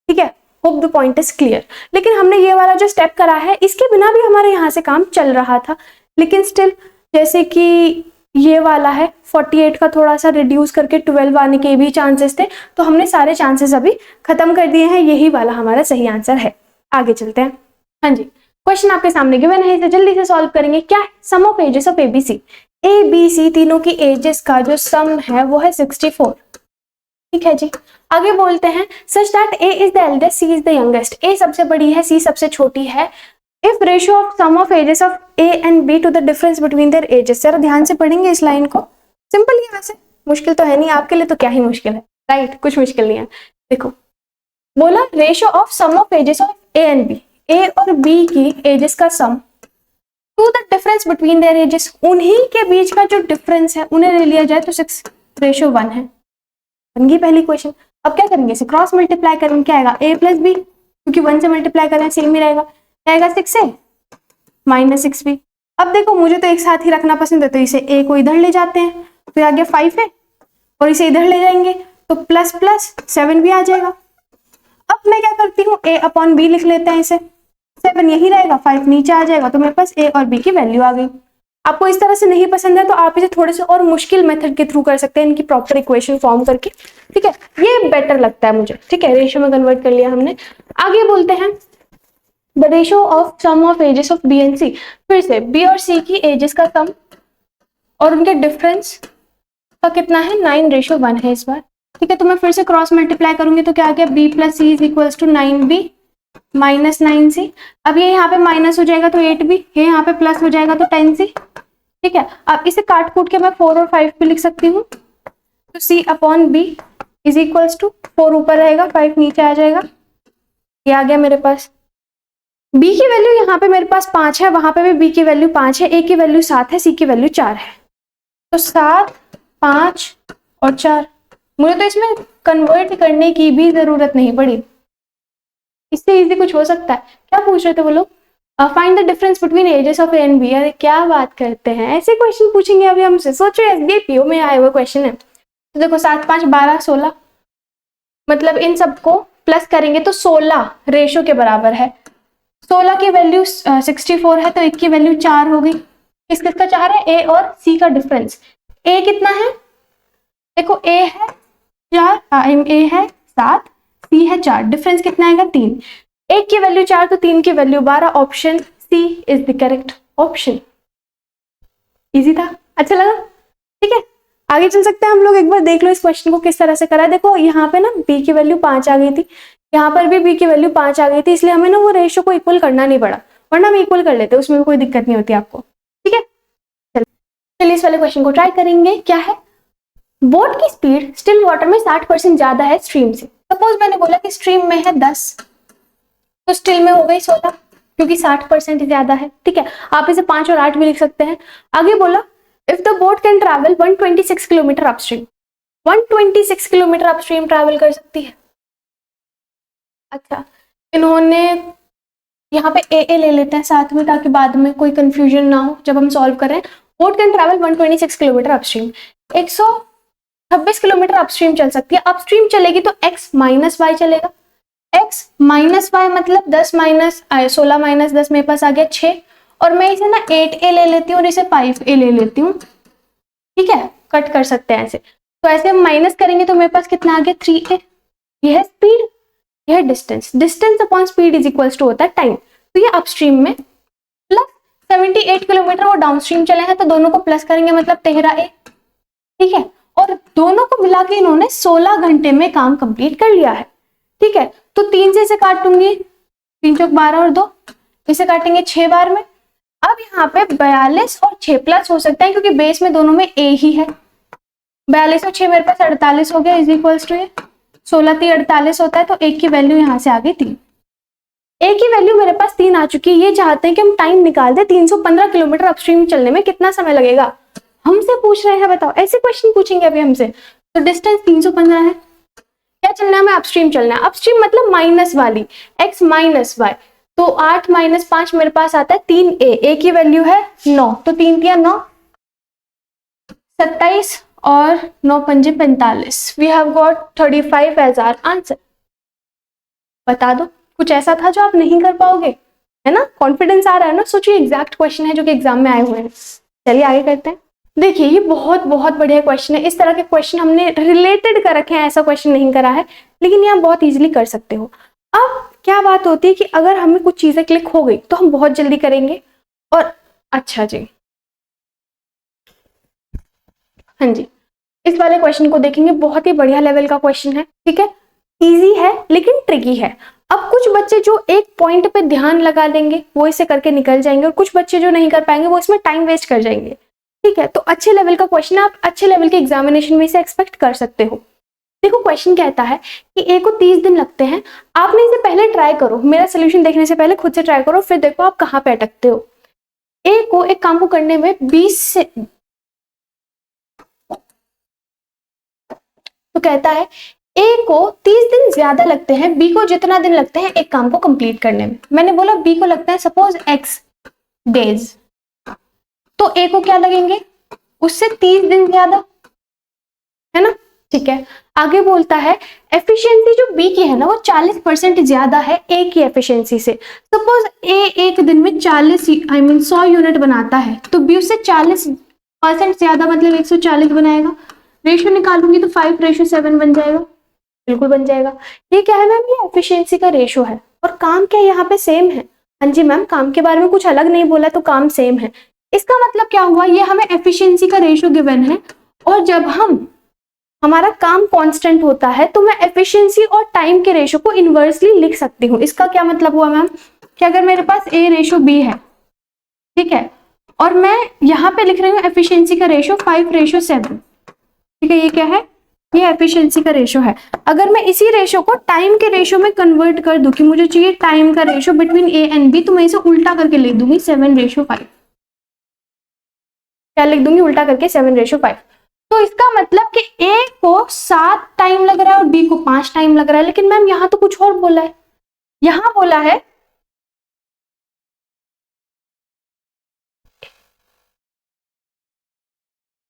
ठीक है। Hope the point is clear. लेकिन हमने ये वाला जो स्टेप करा है इसके बिना भी हमारे यहाँ से काम चल रहा था, लेकिन स्टिल जैसे कि ये वाला है 48 का थोड़ा सा रिड्यूस करके 12 आने के भी चांसेस थे, तो हमने सारे चांसेस अभी खत्म कर दिए हैं, यही वाला हमारा सही आंसर है। आगे चलते हैं। हाँ जी, क्वेश्चन आपके सामने गिवन है, इसे जल्दी से सॉल्व करेंगे। क्या है? Sum of ages of ABC, A B C तीनों की एजेस का जो सम है वो है 64। ठीक है जी, आगे बोलते हैं such that A is the eldest, C is the youngest. A सबसे बड़ी है, सी सबसे छोटी है। If ratio of sum of ages of A and B to the difference between their ages. जरा ध्यान से पढ़ेंगे इस लाइन को, सिंपल ही है वैसे, मुश्किल तो है नहीं, आपके लिए तो क्या ही मुश्किल है, राइट? कुछ मुश्किल नहीं है। देखो बोला ratio of sum of ages of A and B, A और बी की एजेस का sum to the difference between their ages, उन्हीं के बीच का जो डिफरेंस है उन्हें ले लिया जाए तो 6:1 है। बन गई पहली क्वेश्चन। अब क्या करेंगे? इसे क्रॉस मल्टीप्लाई करेंगे, क्या आएगा? a प्लस बी, क्योंकि 1 से मल्टीप्लाई करें सेम ही रहेगा, क्या आएगा? 6 से -6b। अब देखो मुझे तो एक साथ ही रखना पसंद है, तो इसे a को इधर ले जाते हैं, फिर आगे 5 है और इसे इधर ले जाएंगे तो प्लस प्लस 7 भी आ जाएगा। अब मैं क्या करती हूँ, a अपॉन b लिख लेते हैं, इसे 7 यही रहेगा, 5 नीचे आ जाएगा, तो मेरे पास a और b की वैल्यू आ गई। आपको इस तरह से नहीं पसंद है तो आप इसे थोड़े से और मुश्किल मेथड के थ्रू कर सकते हैं, इनकी प्रॉपर इक्वेशन फॉर्म करके। ठीक है, ये बेटर लगता है मुझे। ठीक है, रेशियो में कन्वर्ट कर लिया हमने। आगे बोलते हैं the ratio of sum of ages of B and C. फिर से बी और सी की एजेस का सम और उनके डिफरेंस का कितना है? 9:1 है इस बार। ठीक है, तो मैं फिर से क्रॉस मल्टीप्लाई करूंगी तो क्या आ गया? b plus C is equals to 9b minus 9c। अब ये यहाँ पे माइनस हो जाएगा तो 8b, ये यहाँ पे प्लस हो जाएगा तो 10c। ठीक है, अब इसे काट कूट के मैं 4 और 5 भी लिख सकती हूँ, तो c upon b is equals to 4 ऊपर रहेगा, 5 नीचे आ जाएगा। ये आ गया मेरे पास। b की वैल्यू यहाँ पे मेरे पास 5 है, वहां पे भी b की वैल्यू 5 है, a की वैल्यू 7 है, c की वैल्यू 4 है, तो 7, 5 और 4। मुझे तो इसमें कन्वर्ट करने की भी जरूरत नहीं पड़ी, इससे इजी कुछ हो सकता है। क्या पूछ रहे थे वो लोग? Find the difference between ages of A and B. अरे क्या बात करते हैं, ऐसे क्वेश्चन पूछेंगे अभी हमसे? सोचो एसबीपीओ में आए हुए क्वेश्चन है। तो देखो 7, 5, 12, 16, मतलब इन सबको प्लस करेंगे तो 16 रेशो के बराबर है। 16 की वैल्यू 64 है, तो एक की वैल्यू 4 हो गई। किस किस का 4 है? ए और सी का डिफरेंस। ए कितना है? देखो ए है 4, ए है 7, सी है 4, डिफरेंस कितना आएगा? 3। एक की वैल्यू 4 तो 3 की value 12। Option C is the correct option. Easy था, अच्छा लगा? ठीक है, आगे चल सकते हैं हम लोग। एक बार देख लो इस क्वेश्चन को किस तरह से करा है। देखो यहाँ पे ना b की वैल्यू 5 आ गई थी, यहाँ पर भी b की वैल्यू 5 आ गई थी, इसलिए हमें ना वो रेशियो को इक्वल करना नहीं पड़ा, वरना हम इक्वल कर लेते, उसमें भी कोई दिक्कत नहीं होती आपको। ठीक है, चलिए इस वाले क्वेश्चन को ट्राई करेंगे। क्या है? बोट की स्पीड स्टिल वाटर में 60% ज्यादा है स्ट्रीम से। सपोज मैंने बोला कि स्ट्रीम में है 10, तो स्टिल में हो गई 16, क्योंकि 60% ज्यादा है। ठीक है, आप इसे 5 और 8 भी लिख सकते हैं। आगे बोला if the boat can travel 126 kilometre upstream, 126 kilometre upstream travel कर सकती है। अच्छा, इन्होंने यहाँ पे ए ले लेते हैं साथ में, ताकि बाद में कोई कंफ्यूजन ना हो जब हम सॉल्व करें। Boat can travel 126 kilometre upstream, 126 kilometre upstream चल सकती है। अपस्ट्रीम चलेगी तो x माइनस वाई चलेगा। x माइनस वाई मतलब 10 माइनस 16 माइनस 10 मेरे पास आ गया 6, और मैं इसे ना 8a ले लेती हूँ और इसे 5a ले लेती हूँ। ठीक है, कट कर सकते हैं ऐसे, तो ऐसे हम माइनस करेंगे तो मेरे पास कितना आ गया? 3a। यह है स्पीड, यह है distance. Distance upon speed is equals to होता है टाइम। तो ये अपस्ट्रीम में, प्लस 78 किलोमीटर वो डाउनस्ट्रीम चले हैं, तो दोनों को प्लस करेंगे मतलब 13a। ठीक है, और दोनों को मिला के इन्होंने 16 घंटे में काम कंप्लीट कर लिया है। ठीक है, तो 3 से इसे काटूंगी, 3 चौक 12 और 2, इसे काटेंगे 6 बार में। अब यहाँ पे 42 और 6 प्लस हो सकता है, क्योंकि बेस में दोनों में a ही है। 42 और 6 मेरे पास 48 हो गया, इज इक्वल्स टू 16 3 48 होता है, तो एक की वैल्यू यहाँ से आ गई 3। एक की वैल्यू मेरे पास 3 आ चुकी है। ये चाहते हैं कि हम टाइम निकाल दे 315 किलोमीटर अपस्ट्रीम चलने में कितना समय लगेगा, हमसे पूछ रहे हैं। बताओ, ऐसे क्वेश्चन पूछेंगे अभी हमसे। तो डिस्टेंस 315 है, क्या चलना है हमें? अपस्ट्रीम चलना है। अपस्ट्रीम मतलब माइनस वाली, x माइनस वाई, तो 8 माइनस 5 मेरे पास आता है 3a। a की वैल्यू है 9, तो 3 तिया 9, 27 और 9 पंजे 45। We have got 35 as our answer. बता दो, कुछ ऐसा था जो आप नहीं कर पाओगे, है ना? कॉन्फिडेंस आ रहा है ना? सोचिए एग्जैक्ट क्वेश्चन है जो कि एग्जाम में आए हुए हैं। चलिए आगे करते हैं। देखिए ये बहुत बहुत बढ़िया क्वेश्चन है। इस तरह के क्वेश्चन हमने रिलेटेड कर रखे हैं, ऐसा क्वेश्चन नहीं करा है, लेकिन ये आप बहुत इजीली कर सकते हो। अब क्या बात होती है कि अगर हमें कुछ चीजें क्लिक हो गई तो हम बहुत जल्दी करेंगे। और अच्छा जी, हाँ जी, इस वाले क्वेश्चन को देखेंगे, बहुत ही बढ़िया लेवल का क्वेश्चन है, ठीक है, इजी है लेकिन ट्रिकी है। अब कुछ बच्चे जो एक पॉइंट पे ध्यान लगा लेंगे वो इसे करके निकल जाएंगे, और कुछ बच्चे जो नहीं कर पाएंगे वो इसमें टाइम वेस्ट कर जाएंगे, ठीक है। तो अच्छे लेवल का क्वेश्चन, आप अच्छे लेवल के एग्जामिनेशन में इसे एक्सपेक्ट कर सकते हो। देखो क्वेश्चन कहता है कि ए को 30 दिन लगते हैं। आपने इसे पहले ट्राई करो, मेरा सोल्यूशन देखने से पहले खुद से ट्राई करो, फिर देखो आप कहाँ पे अटकते हो। ए को एक काम को करने में 20 से, तो कहता है ए को 30 दिन ज्यादा लगते हैं बी को जितना दिन लगते हैं एक काम को कंप्लीट करने में। मैंने बोला बी को लगता है सपोज x डेज, तो ए को क्या लगेंगे उससे 30 दिन ज्यादा, है ना, ठीक है। आगे बोलता है एफिशिएंसी जो बी की है ना वो 40% ज्यादा है ए की एफिशिएंसी से। सपोज ए एक दिन में 100 यूनिट बनाता है, तो बी उससे 40% ज्यादा मतलब 140 बनाएगा। रेशियो निकालूंगी तो 5:7 बन जाएगा, बिल्कुल बन जाएगा। ये क्या है मैम, ये एफिशिएंसी का रेशो है, और काम क्या यहाँ पे सेम है। हाँ जी मैम, काम के बारे में कुछ अलग नहीं बोला, तो काम सेम है। इसका मतलब क्या हुआ, ये हमें एफिशिएंसी का रेशो गिवन है, और जब हमारा काम कांस्टेंट होता है तो मैं एफिशिएंसी और टाइम के रेशो को इनवर्सली लिख सकती हूँ। इसका क्या मतलब हुआ मैम, कि अगर मेरे पास ए रेशो बी है, ठीक है, और मैं यहाँ पे लिख रही हूँ एफिशिएंसी का रेशो 5:7, ठीक है, ये क्या है, ये एफिशिएंसी का रेशो है। अगर मैं इसी रेशो को टाइम के रेशो में कन्वर्ट कर दूं कि मुझे चाहिए टाइम का ratio between A and B, तो मैं इसे उल्टा करके लिख दूंगी 7:5। क्या लिख दूंगी, उल्टा करके 7:5। तो इसका मतलब कि ए को 7 टाइम लग रहा है और बी को 5 टाइम लग रहा है। लेकिन मैम यहां तो कुछ और बोला है, यहां बोला है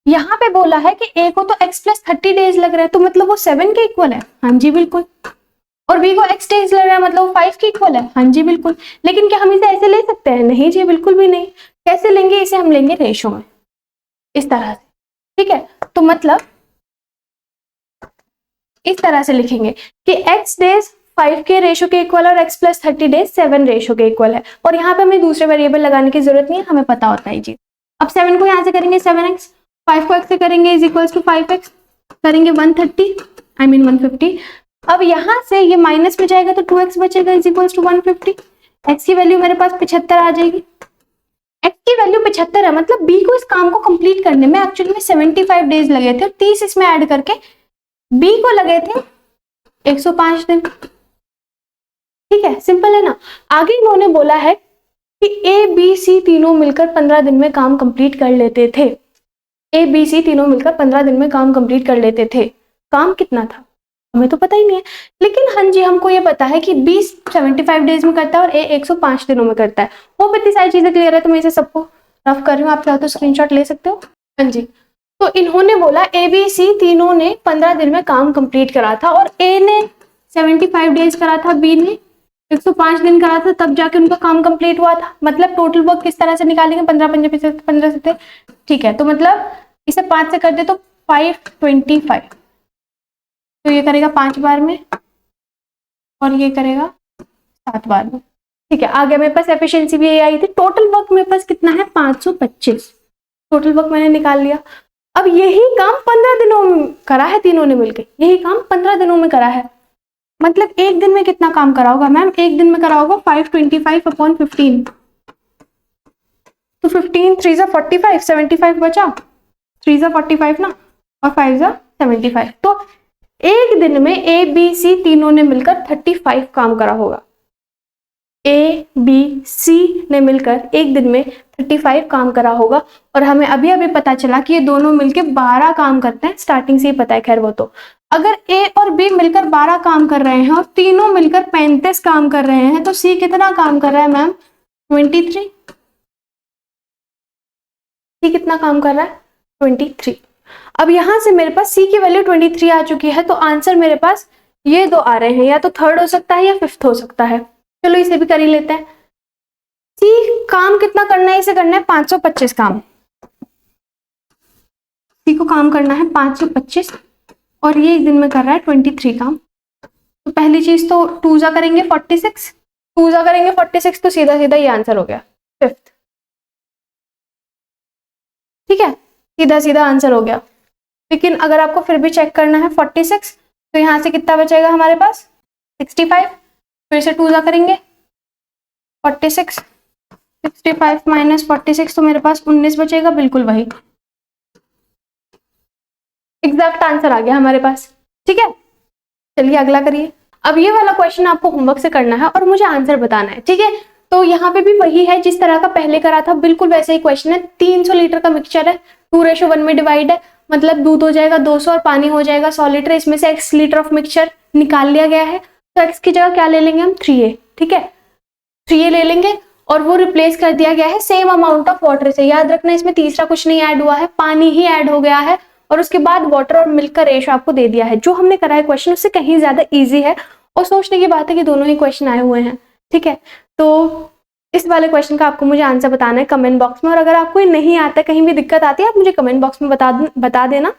यहाँ पे बोला है कि ए को तो x+30 डेज लग रहा है, तो मतलब वो 7 के इक्वल है। हाँ जी बिल्कुल। और बी को x डेज लग रहा है, मतलब वो 5 के इक्वल है। हाँ जी बिल्कुल। लेकिन क्या हम इसे ऐसे ले सकते हैं, नहीं जी बिल्कुल भी नहीं। कैसे लेंगे इसे, हम लेंगे रेशो में, इस तरह से, ठीक है। तो मतलब इस तरह से लिखेंगे कि x डेज 5 के रेशो के इक्वल और x+30 डेज 7 रेशो के इक्वल है। और यहाँ पे हमें दूसरे वेरिएबल लगाने की जरूरत नहीं है, हमें पता होता है जी। अब 7 को यहाँ से करेंगे 7x, 5 को x से करेंगे इज इक्वल्स टू 5x, करेंगे 150। अब यहाँ से ये माइनस में जाएगा तो 2x बचेगा इज इक्वल्स टू 150। x की वैल्यू मेरे पास 75 आ जाएगी। x की वैल्यू 75 है, मतलब b को इस काम को कंप्लीट करने में एक्चुअली में 75 डेज लगे थे, और 30 इसमें ऐड करके b को लगे थे 105 दिन। ठीक है, सिंपल है ना। आगे इन्होंने बोला है कि ए बी सी तीनों मिलकर 15 दिन में काम कंप्लीट कर लेते थे। ए बी सी तीनों मिलकर 15 दिन में काम कंप्लीट कर लेते थे। काम कितना था हमें तो पता ही नहीं है, लेकिन हाँ जी हमको ये पता है कि बी 75 डेज में करता है और ए 105 दिनों में करता है। वो इतनी सारी चीजें क्लियर है, तो मैं इसे सबको रफ कर रही हूँ, आप चाहो तो स्क्रीनशॉट ले सकते हो। हाँ जी, तो इन्होंने बोला ए बी सी तीनों ने 15 दिन में काम कंप्लीट करा था, और ए ने 75 डेज करा था, बी ने 105 दिन करा था, तब जाके उनका काम कंप्लीट हुआ था। मतलब टोटल वर्क किस तरह से निकालेंगे, 15 से, ठीक है। तो मतलब इसे 5 से कर दे तो 525, तो ये करेगा 5 बार में और ये करेगा 7 बार में। ठीक है, आगे मेरे पास एफिशिएंसी भी आई थी। टोटल वर्क मेरे पास कितना है, 525। टोटल वर्क मैंने निकाल लिया। अब यही काम 15 दिनों में करा है तीनों ने मिलकर, यही काम 15 दिनों में करा है। मतलब एक दिन में कितना काम करा होगा मैम, एक दिन में करा होगा 525/15, तो 15 3 जा 45, 75 बचा, 3 जा 45 ना, और 5 जा 75। तो एक दिन में ए बी सी तीनों ने मिलकर 35 काम करा होगा। ए बी सी ने मिलकर एक दिन में 35 काम करा होगा, और हमें अभी अभी पता चला कि ये दोनों मिलकर 12 काम करते हैं, स्टार्टिंग से ही पता है खैर वो तो। अगर ए और बी मिलकर 12 काम कर रहे हैं और तीनों मिलकर 35 काम कर रहे हैं, तो सी कितना काम कर रहा है मैम, 23। सी कितना काम कर रहा है, 23। अब यहां से मेरे पास सी की वैल्यू 23 आ चुकी है, तो आंसर मेरे पास ये दो आ रहे हैं, या तो थर्ड हो सकता है या फिफ्थ हो सकता है। चलो इसे भी कर ही लेते हैं। सी काम कितना करना है, इसे करना है 525 काम। सी को काम करना है 525 और ये एक दिन में कर रहा है 23 काम। तो पहली चीज तो 2 जा करेंगे 46, 2 जा करेंगे 46, तो सीधा सीधा ये आंसर हो गया 5th। ठीक है, सीधा सीधा आंसर हो गया। लेकिन अगर आपको फिर भी चेक करना है 46, तो यहां से कितना बचेगा हमारे पास 65, फिर से 2 जा करेंगे 46, 65 माइनस 46, तो मेरे पास 19 बचेगा, बिल्कुल वही एग्जैक्ट आंसर आ गया हमारे पास। ठीक है, चलिए अगला करिए। अब ये वाला क्वेश्चन आपको होमवर्क से करना है और मुझे आंसर बताना है। ठीक है, तो यहाँ पे भी वही है जिस तरह का पहले करा था, बिल्कुल वैसे ही क्वेश्चन है। 300 लीटर का मिक्सचर है, 2:1 में डिवाइड है, मतलब दूध हो जाएगा 200 और पानी हो जाएगा 100 लीटर। इसमें से x लीटर ऑफ मिक्सचर निकाल लिया गया है, तो x की जगह क्या ले लेंगे हम 3a। ठीक है, 3a ले लेंगे और वो रिप्लेस कर दिया गया है सेम अमाउंट ऑफ वाटर से। याद रखना इसमें तीसरा कुछ नहीं ऐड हुआ है, पानी ही ऐड हो गया है, और उसके बाद वाटर और मिल्क का रेशो आपको दे दिया है। जो हमने करा है क्वेश्चन उससे कहीं ज्यादा इजी है और सोचने की बात है कि दोनों ही क्वेश्चन आए हुए हैं। ठीक है, तो इस वाले क्वेश्चन का आपको मुझे आंसर बताना है कमेंट बॉक्स में, और अगर आपको नहीं आता, कहीं भी दिक्कत आती है, आप मुझे कमेंट बॉक्स में बता देना।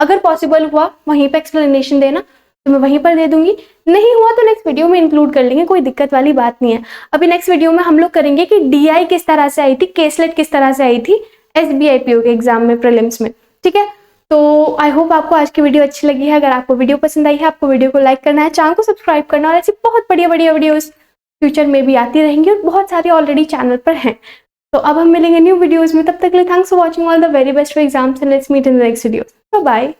अगर पॉसिबल हुआ वहीं पे एक्सप्लेनेशन देना तो मैं वहीं पर दे दूंगी, नहीं हुआ तो नेक्स्ट वीडियो में इंक्लूड कर लेंगे, कोई दिक्कत वाली बात नहीं है। अभी नेक्स्ट वीडियो में हम लोग करेंगे कि DI किस तरह से आई थी, केसलेट किस तरह से आई थी SBI PO के एग्जाम में, प्रीलिम्स में। ठीक है, तो आई होप आपको आज की वीडियो अच्छी लगी है। अगर आपको वीडियो पसंद आई है, आपको वीडियो को लाइक करना है, चैनल को सब्सक्राइब करना, और ऐसी बहुत बढ़िया बढ़िया वीडियोस फ्यूचर में भी आती रहेंगी और बहुत सारी ऑलरेडी चैनल पर हैं। तो अब हम मिलेंगे न्यू वीडियोस में, तब तक के लिए thanks for watching, all the very best for exams and let's meet in the next video. Bye bye.